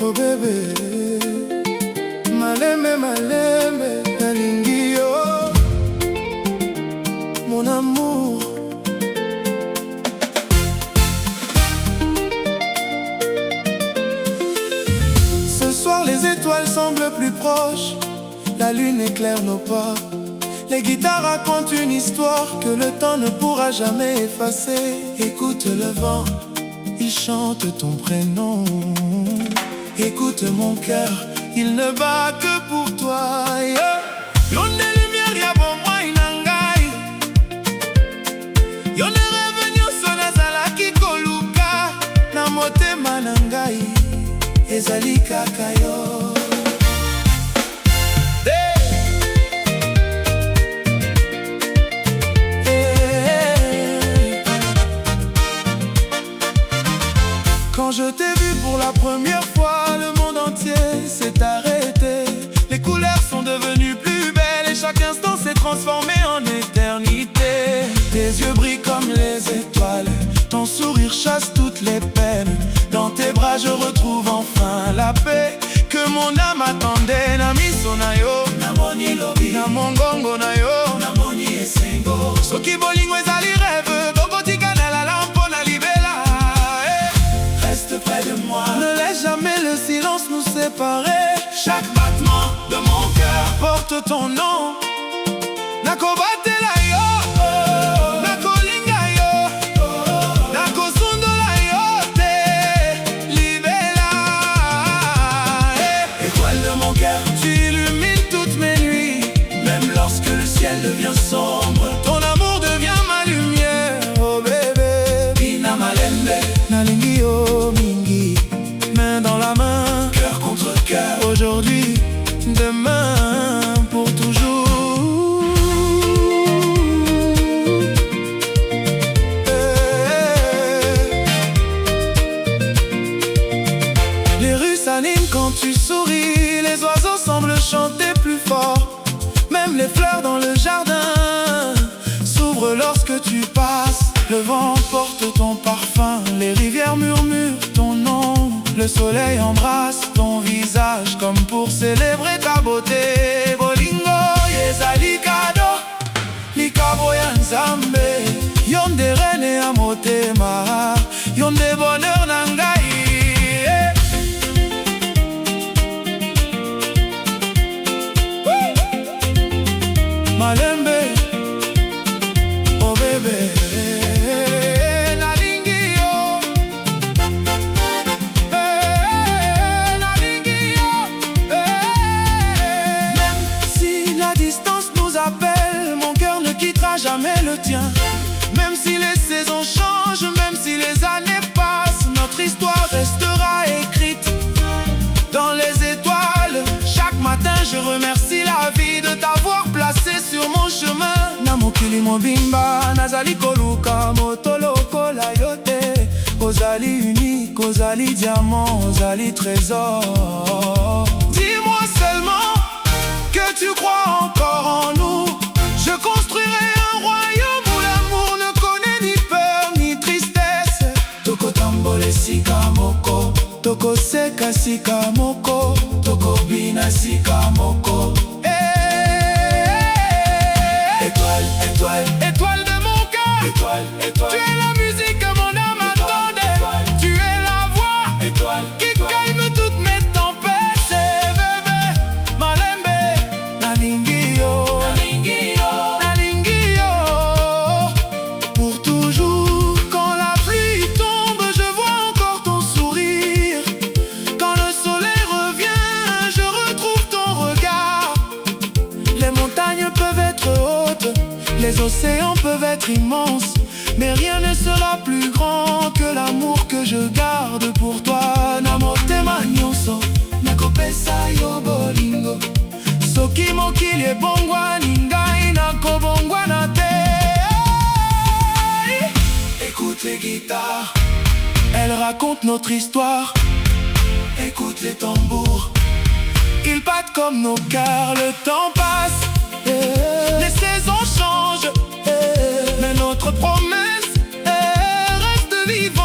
Oh bébé, malembe malembe nalingi yo, mon amour. Ce soir les étoiles semblent plus proches, la lune éclaire nos pas. Les guitares racontent une histoire que le temps ne pourra jamais effacer. Écoute le vent, il chante ton prénom. Écoute mon cœur, il ne bat que pour toi. Yonde lumière ya bomoi nangai, yonde revenu sonazalaki koluka na motema nangai, ezali kaka yo. Quand je t'ai vu pour la première fois, le monde entier s'est arrêté. Les couleurs sont devenues plus belles et chaque instant s'est transformé en éternité. Tes yeux brillent comme les étoiles, ton sourire chasse toutes les peines. Dans tes bras je retrouve enfin la paix que mon âme attendait. Nami sonayo, namoni lobi, namongongo nayo, namoni esengo. Soki bolingo ezali rêve, bokotika na la lampo na libela. Près de moi, ne laisse jamais le silence nous séparer. Chaque battement de mon cœur porte ton nom. Nakobatela yo, nakolinga yo, nakosundola yo te libela. Étoile de mon cœur, tu illumines toutes mes nuits. Même lorsque le ciel devient sombre, ton amour devient ma lumière. Oh bébé, Bina Malembe, nalingi yo mingi, main dans la main, cœur contre cœur. Aujourd'hui, demain, pour toujours. Les rues s'animent quand tu souris, les oiseaux semblent chanter plus fort. Même les fleurs dans le jardin s'ouvrent lorsque tu passes. Le vent porte ton parfum, les rivières murmurent ton nom. Le soleil embrasse ton visage comme pour célébrer ta beauté. Bolingo yezali kado, likabo ya nzambe. Yonde rene ya motema, yonde bonheur na ngai. Malembe, oh bébé. Jamais le tien. Même si les saisons changent, même si les années passent, notre histoire restera écrite dans les étoiles. Chaque matin je remercie la vie de t'avoir placé sur mon chemin. Namokili mobimba, nazali koluka, motoloko la yote. Ozali unique, ozali diamant, ozali trésor. Dis-moi seulement que tu crois encore en nous. Je construirai un royaume où l'amour ne connaît ni peur ni tristesse. Toko tambole sika moko, toko seka sika moko, toko bina sika moko. Étoile, étoile, étoile de mon cœur. Étoile, étoile, tu es la musique que mon âme attendait. Étoile, tu es la voix, étoile, qui calme toutes mes tempêtes. C'est bébé, malembe, nalingi yo. Les océans peuvent être immenses, mais rien ne sera plus grand que l'amour que je garde pour toi. Namotema nyonso, nakopesa yo bolingo. Soki mokili ebongwa ningai nakobongwa na te. Écoute les guitares, elles racontent notre histoire. Écoute les tambours, ils battent comme nos cœurs. Le temps passe, les saisons changent, mais notre promesse reste vive.